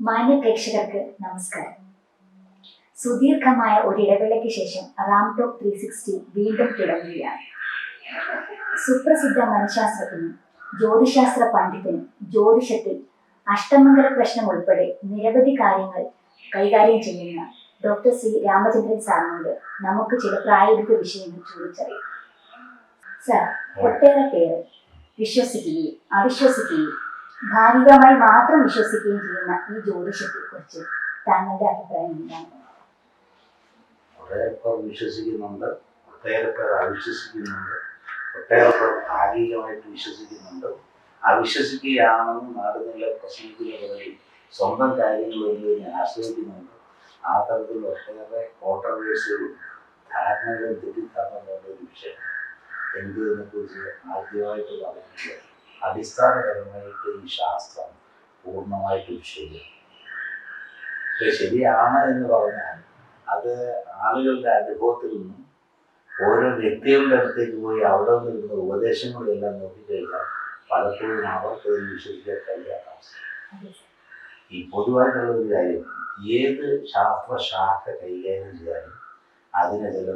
മാന്യ പ്രേക്ഷകർക്ക് നമസ്കാരം. സുദീർഘമായ ഒരു ഇടവേളയ്ക്ക് ശേഷം റാം ടോക്ക് 360 വീണ്ടും തുടങ്ങുകയാണ്. സുപ്രസിദ്ധ മനഃശാസ്ത്രജ്ഞനും ജ്യോതിശാസ്ത്ര പണ്ഡിതനും ജ്യോതിഷത്തിൽ അഷ്ടമംഗല പ്രശ്നം ഉൾപ്പെടെ നിരവധി കാര്യങ്ങൾ കൈകാര്യം ചെയ്യുന്ന ഡോക്ടർ സി രാമചന്ദ്രൻ സാറിനോട് നമുക്ക് ചില പ്രായോഗിക വിഷയങ്ങൾ ചോദിച്ചറിയാം. സാർ, ഒട്ടേറെ പേര് വിശ്വസിക്കുകയും അവിശ്വസിക്കുകയും ഭാഗികമായി മാത്രം വിശ്വസിക്കുകയും ചെയ്യുന്ന ഈ ജ്യോതിഷത്തെ കുറിച്ച് താങ്കളുടെ അഭിപ്രായം എന്താണ്? ഒട്ടേറെ പേർ വിശ്വസിക്കുന്നുണ്ട്, ഒട്ടേറെ പേർ അവിശ്വസിക്കുന്നുണ്ട്, ഒട്ടേറെ പേർ ഭാഗികമായിട്ട് വിശ്വസിക്കുന്നുണ്ട്. അവിശ്വസിക്കുകയാണെന്ന് നാടുകളിലെ പ്രശ്നത്തിന് പുറകിൽ സ്വന്തം കാര്യങ്ങൾ എന്നതിനെ ആശ്രയിക്കുന്നുണ്ട്. ആ തരത്തിൽ ഒട്ടേറെ കോൺട്രവേഴ്സികളും ധാരണകളും തെറ്റിദ്ധാരണകളുടെ ഒരു വിഷയം എന്നതിനെക്കുറിച്ച് ആദ്യമായിട്ട് പറയുന്നത് അടിസ്ഥാനപരമായിട്ട് ഈ ശാസ്ത്രം പൂർണ്ണമായിട്ട് ശരിയാണ്. ശരിയാണ് എന്ന് പറഞ്ഞാൽ അത് ആളുകളുടെ അനുഭവത്തിൽ നിന്നും ഓരോ വ്യക്തികളുടെ അടുത്തേക്ക് പോയി അവിടെ നിന്നുള്ള ഉപദേശങ്ങളെല്ലാം നോക്കിക്കഴിഞ്ഞാൽ പലപ്പോഴും അവർക്ക് വിശ്വസിക്കാൻ കഴിയാത്ത അവസ്ഥ. ഈ പൊതുവായിട്ടുള്ള ഒരു കാര്യം, ഏത് ശാസ്ത്രശാഖ കൈകാര്യം ചെയ്യാനും അതിന് ചില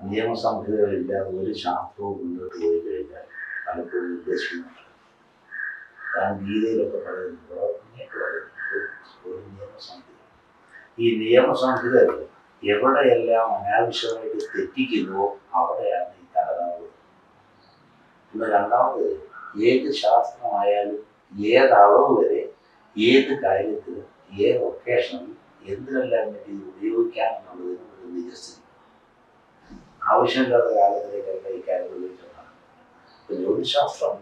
നിയമസംഹിതകളില്ലാതെ ഒരു ശാസ്ത്രവും മുന്നോട്ട് പോയി കഴിഞ്ഞാൽ പലപ്പോഴും ഉദ്ദേശിക്കുന്നുണ്ട്. കാരണം ഗീതയിലൊക്കെ പറയുന്നത് ഒരു നിയമസംഹിത. ഈ നിയമസംഹിതകൾ എവിടെയെല്ലാം അനാവശ്യമായിട്ട് തെറ്റിക്കുന്നുവോ അവിടെയാണ് ഈ തകരാറ്. പിന്നെ രണ്ടാമത്, ഏത് ശാസ്ത്രമായാലും ഏതളവ് വരെ ഏത് കാര്യത്തിലും ഏത് ഒക്കേഷനിൽ എന്തിനെല്ലാം വേണ്ടി ഇത് ഉപയോഗിക്കാമെന്നുള്ളതിന് ഒരു നിജസ്ഥിതി. ആവശ്യമില്ലാത്ത കാലത്തിലേക്കല്ല ഈ കാര്യം ഉപയോഗിച്ചതാണ്. ഇപ്പം ജ്യോതിശാസ്ത്രം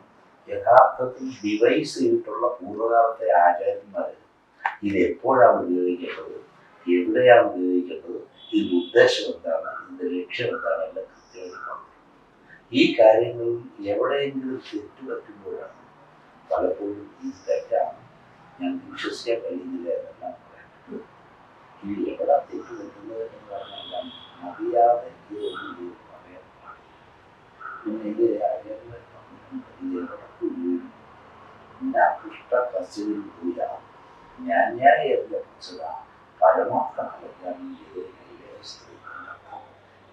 യഥാർത്ഥത്തിൽ ഡിവൈസ് ചെയ്തിട്ടുള്ള പൂർവ്വകാലത്തെ ആചാര്യന്മാർ ഇത് എപ്പോഴാണ് ഉപയോഗിക്കേണ്ടത്, എവിടെയാണ് ഉപയോഗിക്കേണ്ടത്, ഇതിൻ്റെ ഉദ്ദേശം എന്താണ്, ഇതിൻ്റെ ലക്ഷ്യം എന്താണ് എല്ലാം കൃത്യമായി. ഈ കാര്യങ്ങളിൽ എവിടെയെങ്കിലും തെറ്റ് പറ്റുമ്പോഴാണ് പലപ്പോഴും ഇത് തെറ്റാണ്, ഞാൻ വിശ്വസിക്കാൻ കഴിയുന്നില്ല എന്നെല്ലാം പറയുന്നത്. ഇത് എവിടെ തെറ്റ് പറ്റുന്നത് എന്ന് പറഞ്ഞാൽ അറിയാതെ ഇതൊന്നും പറയാൻ പാടില്ല. പിന്നെ ഇത് ആചാര്യന്മാർ ഇത് എവിടെ കസ്റ്റഡിയിൽ പോയില്ല, ഞാൻ എന്റെ പുച്ഛത പരമാർത്ഥം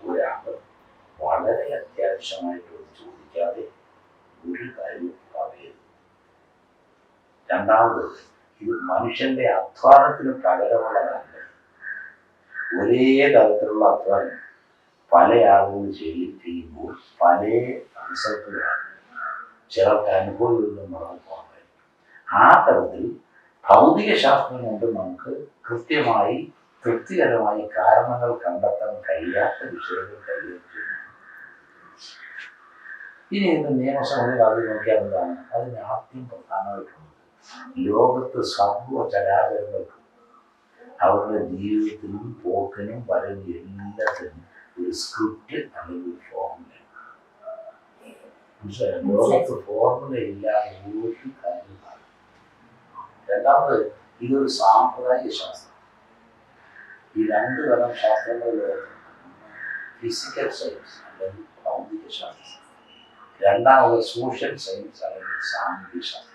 ഒരാൾ വളരെ അത്യാവശ്യമായിട്ട് ചോദിക്കാതെ ഒരു കാര്യവും പറയരുത്. രണ്ടാമത്, ഇത് മനുഷ്യന്റെ അധ്വാനത്തിന് പകരമുള്ളതല്ല. ഒരേ തരത്തിലുള്ള അധ്വാനം പല ആളുകൾ ചെയ്യുമ്പോൾ പല റിസൾട്ടുകളാണ്. ചിലർക്ക് അനുഭവമൊന്നും വളരെ കുറവായിരിക്കും. ആ തരത്തിൽ ഭൗതിക ശാസ്ത്രം കൊണ്ട് നമുക്ക് കൃത്യമായി തൃപ്തികരമായി കാരണങ്ങൾ കണ്ടെത്താൻ കഴിയാത്ത വിഷയങ്ങൾ കൈകാര്യം ചെയ്യുന്നു. ഇനി ഇന്ന് നിയമസഭയിൽ അത് നോക്കിയാൽ എന്താണ്? അതിന് ആദ്യം പ്രധാനമായിട്ടുണ്ട് ലോകത്ത് സർവ്വചരാചരങ്ങൾക്കും അവരുടെ ജീവിതത്തിനും പോക്കിനും വരവും എല്ലാത്തിനും ഒരു സ്ക്രിപ്റ്റ് അല്ലെങ്കിൽ ഒരു ഫോർമുലയാണ്. ലോകത്ത് ഫോർമുല ഇല്ലാതെ ഒരു കാര്യമാണ്. രണ്ടാമത്, ഇതൊരു സാമ്പ്രദായിക ശാസ്ത്രം. ഈ രണ്ടു തരം ശാസ്ത്രങ്ങൾ ഫിസിക്കൽ സയൻസ് അല്ലെങ്കിൽ ഭൗതിക ശാസ്ത്രം, രണ്ടാമത് സോഷ്യൽ സയൻസ് അല്ലെങ്കിൽ സാമൂഹിക ശാസ്ത്രം.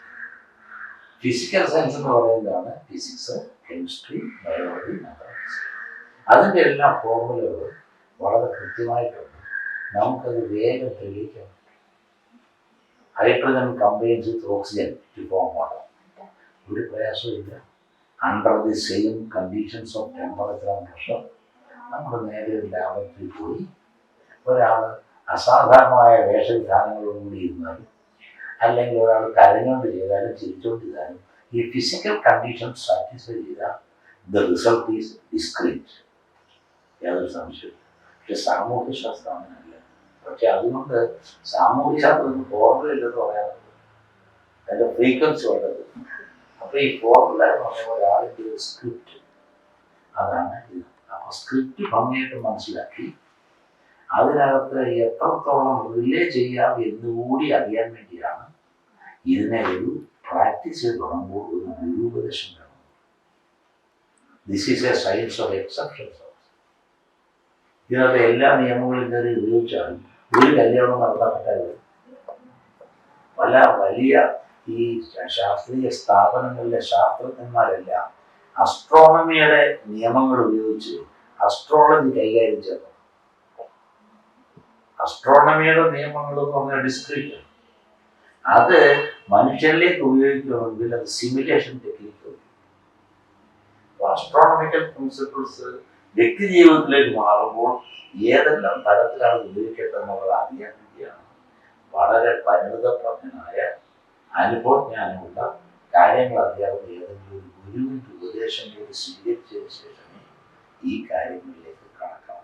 ഫിസിക്കൽ സയൻസ് എന്ന് പറയുന്നതാണ് ഫിസിക്സ്, കെമിസ്ട്രി, ബയോളജി, മാത്തമാറ്റിക്സ്. അതിൻ്റെ എല്ലാ ഫോർമുലകളും വളരെ കൃത്യമായിട്ടുണ്ട്. നമുക്കത് വേഗം തെളിയിക്കാൻ പറ്റും. Hydrogen combines with oxygen to form water. ഒരു പ്രയാസമില്ല. Under the same conditions of temperature and pressure നമ്മൾ നേരെ ഒരു ലാബറട്ടറിയിൽ പോയി ഒരാൾ അസാധാരണമായ വേഷവിധാനങ്ങളോടുകൂടി ഇരുന്നാലും അല്ലെങ്കിൽ ഒരാൾ കരഞ്ഞുകൊണ്ട് ചെയ്താലും ചിരിച്ചുകൊണ്ട് ചെയ്താലും ഈ ഫിസിക്കൽ കണ്ടീഷൻ സാറ്റിസ്ഫൈ ചെയ്താൽ ദ റിസൾട്ട് ഈസ് ഡിസ്ക്രീറ്റ്. യാതൊരു സംശയമില്ല. പക്ഷെ സാമൂഹ്യ ശാസ്ത്രം അങ്ങനെയല്ല. പക്ഷെ അതുകൊണ്ട് സാമൂഹ്യ ശാസ്ത്രത്തിന് ഫോർമുല ഇല്ലെന്ന് പറയാറുണ്ട്. അതിൻ്റെ ഫ്രീക്വൻസി ഉള്ളത്. അപ്പോൾ ഈ ഫോർമുല എന്ന് പറയുമ്പോൾ ഒരാളിൻ്റെ ഒരു സ്ക്രിപ്റ്റ്, അതാണ് ഇത്. അപ്പോൾ സ്ക്രിപ്റ്റ് ഭംഗിയായിട്ട് മനസ്സിലാക്കി അതിനകത്ത് എത്രത്തോളം റിലേ ചെയ്യാം എന്നുകൂടി അറിയാൻ വേണ്ടിയാണ് ഇതിനെ ഒരു പ്രാക്ടീസ് ചെയ്ത് തുടങ്ങുമ്പോൾ ഒരു ഗുരുപദേശം വേണം. This is A science of exceptions. ഇതിനകത്ത് എല്ലാ നിയമങ്ങളും കയറി ഉപയോഗിച്ചാൽ ഒരു കല്യാണം നടത്താൻ പറ്റാതെ വലിയ ഈ ശാസ്ത്രീയ സ്ഥാപനങ്ങളിലെ ശാസ്ത്രജ്ഞന്മാരെല്ലാം അസ്ട്രോണമിയുടെ നിയമങ്ങൾ ഉപയോഗിച്ച് അസ്ട്രോളജി കൈകാര്യം ചെയ്തു. അസ്ട്രോണമിയുടെ നിയമങ്ങൾ എന്ന് പറഞ്ഞാൽ ഡിസ്ക്രീറ്റ്, അത് മനുഷ്യരിലേക്ക് ഉപയോഗിക്കണമെങ്കിൽ അത് സിമുലേഷൻ ടെക്നിക്ക്. അസ്ട്രോണമിക്കൽ പ്രിൻസിപ്പിൾസ് വ്യക്തി ജീവിതത്തിലേക്ക് മാറുമ്പോൾ ഏതെല്ലാം തരത്തിലാണ് ഉപയോഗിക്കേണ്ടതെന്നുള്ളത് അറിയാൻ വേണ്ടിയാണ് വളരെ പരിണിതപ്രജ്ഞനായ അനുഭവജ്ഞാനമുള്ള കാര്യങ്ങൾ അറിയാവുന്ന ഏതെങ്കിലും ഒരു ഗുരുവിൻ്റെ ഉപദേശങ്ങൾ സ്വീകരിച്ചതിന് ശേഷമേ ഈ കാര്യങ്ങളിലേക്ക് കടക്കാൻ.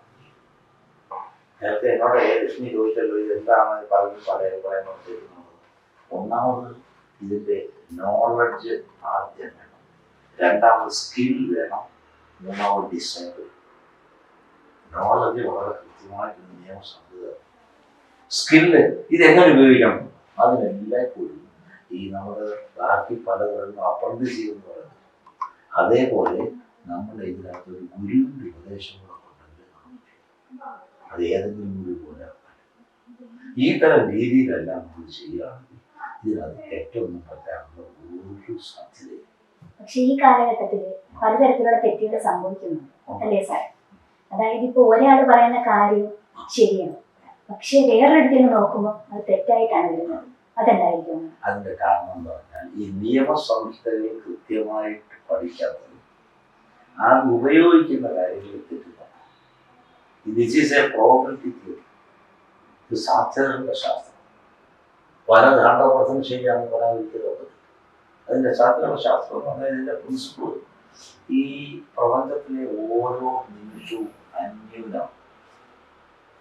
നേരത്തെ എന്നോട് ലക്ഷ്മി ചോദിച്ചല്ലോ ഇതെന്താണ് പലരും പല അഭിപ്രായങ്ങൾ തരുന്നത്. ഒന്നാമത് ഇതിൻ്റെ നോളജ് ആദ്യം വേണം, രണ്ടാമത് സ്കിൽ വേണം, മൂന്നാമത് ഡിസൈൻ. നോളജ് വളരെ കൃത്യമായിട്ട് നിയമസംഹിത, സ്കില്ല് ഇതെങ്ങനെ ഉപയോഗിക്കണം അതിനെല്ലാം കൂടി ഈ നമ്മുടെ ബാക്കി പലതരം അപ്രന്റീസ് ചെയ്യുമെന്ന് പറയുന്നത്. അതേപോലെ നമ്മൾ ഇതിനകത്തൊരു ഗുരുവിൻ്റെ ഉപദേശം കൂടെ കൊണ്ടെങ്കിൽ അത് ഏതെങ്കിലും ഗുരു പോലെ ഈ തരം രീതിയിലെല്ലാം നമ്മൾ ചെയ്യുകയാണെങ്കിൽ ഇതിനകത്ത് തെറ്റൊന്നും പറ്റാനുള്ള ഒരു സാധ്യതയില്ല. പക്ഷെ ഈ കാലഘട്ടത്തിൽ പലതരത്തിലുള്ള തെറ്റുകൾ സംഭവിക്കുന്നുണ്ട് അല്ലേ സാർ? അതായത് ഇപ്പൊ ഒരാൾ പറയുന്ന കാര്യം ശരിയാണ്, പക്ഷെ വേറൊരിടത്തിൽ നിന്ന് നോക്കുമ്പോൾ അത് തെറ്റായിട്ടാണ് വരുന്നത്. അതെന്തായിരിക്കും? അതിന്റെ കാരണം എന്ന് പറഞ്ഞാൽ ഈ നിയമസംഹിതകൾ കൃത്യമായിട്ട് പഠിക്കാത്തത്, അത് ഉപയോഗിക്കുന്ന കാര്യങ്ങൾ തെറ്റില്ല. This is A probability theory. ഇത് സാധ്യതകളുടെ ശാസ്ത്രം. പല 100% ശരിയാണെന്ന് പറയാൻ ഒരിക്കലും. അതിൻ്റെ സാധ്യതകളുടെ ശാസ്ത്രം എന്ന് പറഞ്ഞാൽ ഇതിൻ്റെ പ്രിൻസിപ്പിൾ ഈ പ്രപഞ്ചത്തിലെ ഓരോ നിമിഷവും അന്യൂനമാണ്.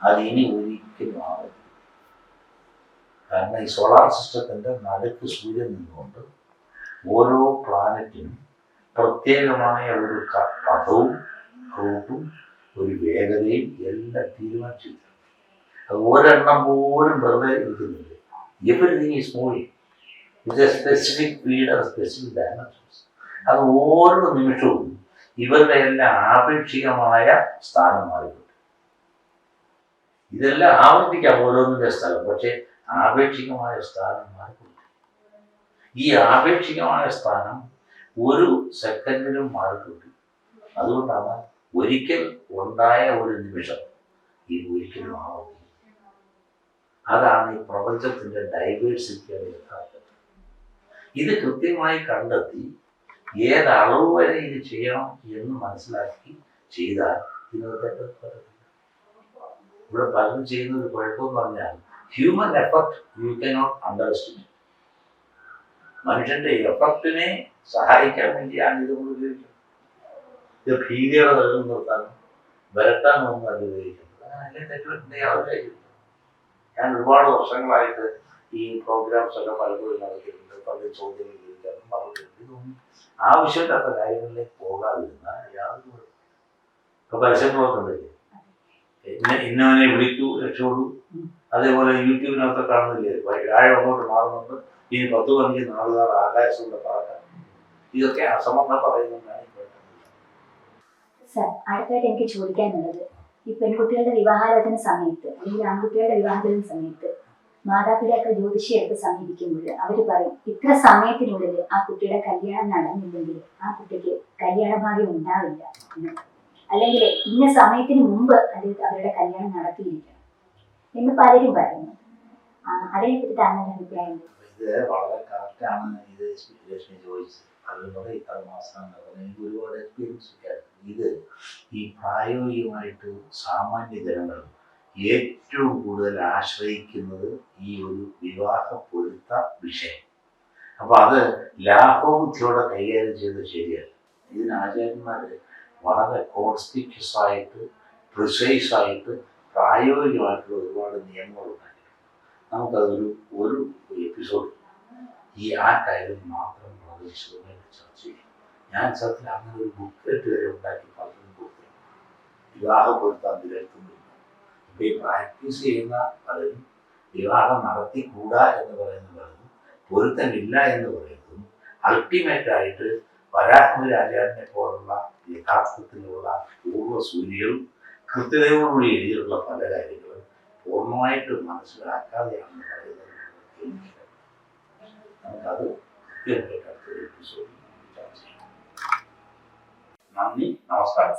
അതിനി ഒരിക്കലും ആവില്ല. കാരണം ഈ സോളാർ സിസ്റ്റത്തിൻ്റെ നടുക്ക് സൂര്യൻ നിന്നുകൊണ്ട് ഓരോ പ്ലാനറ്റിനും പ്രത്യേകമായ ഒരു പഥവും റൂട്ടും ഒരു വേഗതയും എല്ലാം തീരുമാനിച്ചിട്ടുണ്ട്. അത് ഒരെണ്ണം പോലും വെറുതെ ഇരിക്കുന്നില്ല. Everything is moving with a specific speed and specific dimensions. അത് ഓരോ നിമിഷവും ഇവരുടെ എല്ലാം ആപേക്ഷികമായ സ്ഥാനം മാറിയിട്ടുണ്ട്. ഇതെല്ലാം ആവർത്തിക്കാം ഓരോന്നിൻ്റെ സ്ഥലം, പക്ഷേ ആപേക്ഷികമായ സ്ഥാനം മാറിക്കൊണ്ട് ഈ ആപേക്ഷികമായ സ്ഥാനം ഒരു സെക്കൻഡിലും മാറിക്കൊണ്ട്. അതുകൊണ്ടാണ് ഒരിക്കൽ ഉണ്ടായ ഒരു നിമിഷം ഇത് ഒരിക്കലും ആവർത്തിക്കും. അതാണ് ഈ പ്രപഞ്ചത്തിൻ്റെ ഡൈവേഴ്സിറ്റിയുടെ യഥാർത്ഥം. ഇത് കൃത്യമായി കണ്ടെത്തി ഏതളവ് വരെ ഇത് ചെയ്യണം എന്ന് മനസ്സിലാക്കി ചെയ്താൽ ഇതിനകത്ത് പറ്റത്തില്ല. ഇവിടെ പലരും ചെയ്യുന്ന ഒരു കുഴപ്പമെന്ന് പറഞ്ഞാൽ human effort you cannot under estimate. മനുഷ്യന്റെ എഫർട്ടിനെ സഹായിക്കാൻ വേണ്ടിയാണ് ഇതുകൊണ്ട് ഉപയോഗിക്കുന്നത്. ഇത് ഭീതിയുടെ നിലനിൽ നിർത്താനും വരട്ടാനൊന്നും അത് ഉപയോഗിക്കുന്നത്. അങ്ങനെ തെറ്റുപറ്റുന്ന യാതൊരു കാര്യമില്ല. ഞാൻ ഒരുപാട് വർഷങ്ങളായിട്ട് ഈ പ്രോഗ്രാംസ് ഒക്കെ പലപ്പോഴും നടത്തിയിട്ടുണ്ട്. പല ചോദ്യങ്ങൾ ചോദിക്കാനും മറുപടി ഇതൊന്നും ആവശ്യമില്ലാത്ത കാര്യങ്ങളിലേക്ക് പോകാതിരുന്നാൽ യാതൊരു കുഴപ്പമില്ല. ഇപ്പൊ പരസ്യങ്ങളൊക്കെ ഉണ്ടല്ലേ, ഇന്നവനെ വിളിക്കൂ രക്ഷോടൂ. അതേപോലെ യൂട്യൂബിനകത്ത് കാണുന്നില്ലേ, വ്യാഴം അങ്ങോട്ട് മാറുന്നുണ്ട്, ഇനി 10 മണിക്ക് നാളുകാർ ആകാശത്തുള്ള പറക്കാം. ഇതൊക്കെ അസംബന്ധം പറയുന്നതാണ്. സർ, അടുത്തായിട്ട് എനിക്ക് ചോദിക്കാനുള്ളത്, ഈ പെൺകുട്ടികളുടെ വിവാഹാലോചന സമയത്ത് അല്ലെങ്കിൽ ആൺകുട്ടികളുടെ വിവാഹാലോചന സമയത്ത് മാതാപിതാക്കൾ ജ്യോതിഷിയെ എടുത്ത് സമീപിക്കുമ്പോൾ അവർ പറയും ഇത്ര സമയത്തിനുള്ളിൽ ആ കുട്ടിയുടെ കല്യാണം നടന്നില്ലെങ്കിൽ ആ കുട്ടിക്ക് കല്യാണ ഭാഗ്യം ഉണ്ടാവില്ല എന്ന്, അല്ലെങ്കിൽ ഇന്ന സമയത്തിന് മുമ്പ് അവരുടെ കല്യാണം നടത്തിയിരിക്കണം എന്ന് പലരും പറയുന്നു. അതിനെപ്പറ്റി താങ്കളുടെ അഭിപ്രായം? ഇത് വളരെ കറക്റ്റാണ്. ഇത് ലക്ഷ്മി ചോദിച്ചത്. അതുപോലെ ഇത്ര മാസം എനിക്ക് ഒരുപാട് എക്സ്പീരിയൻസ് ഒക്കെ. ഇത് ഈ പ്രായോഗികമായിട്ട് സാമാന്യ ജനങ്ങൾ ഏറ്റവും കൂടുതൽ ആശ്രയിക്കുന്നത് ഈ ഒരു വിവാഹ പൊരുത്ത വിഷയം. അപ്പൊ അത് ലാഭബുദ്ധിയോടെ കൈകാര്യം ചെയ്തത് ശരിയല്ല. ഇതിന് ആചാര്യന്മാർ വളരെ കോൺസ്പിക്യസ് ആയിട്ട് പ്രിസൈസ് ആയിട്ട് പ്രായോഗികമായിട്ടുള്ള ഒരുപാട് നിയമങ്ങളുണ്ടായിരുന്നു. നമുക്കതൊരു എപ്പിസോഡ് ആ കാര്യം മാത്രം വളരെ വിശദമായിട്ട് ചർച്ച ചെയ്യും. ഞാൻ സത്യത്തിൽ അങ്ങനെ ഒരു ബുക്ക്ലെറ്റ് വരെ ഉണ്ടാക്കി പലരും കൊടുത്തു. വിവാഹം പൊരുത്താൻ വിലയിരുത്തുന്നില്ല. ഇപ്പൊ ഈ പ്രാക്ടീസ് ചെയ്യുന്ന പലരും വിവാഹം നടത്തിക്കൂടാ എന്ന് പറയുന്ന പലരും പൊരുത്തമില്ല എന്ന് പറയുന്നതും അൾട്ടിമേറ്റായിട്ട് വരാഹമിരാജാവിനെ പോലുള്ള യഥാർത്ഥത്തിലുള്ള പൂർവ്വസൂര്യകളും കൃത്യതയോടുകൂടി എഴുതിയിട്ടുള്ള പല കാര്യങ്ങളും പൂർണ്ണമായിട്ട് മനസ്സിലാക്കാതെയാണെന്ന് പറയുന്നത് നമുക്കത് തീർച്ചയായിട്ടും അടുത്തൊരു എപ്പിസോഡിൽ ചർച്ച ചെയ്യാം. നന്ദി, നമസ്കാരം.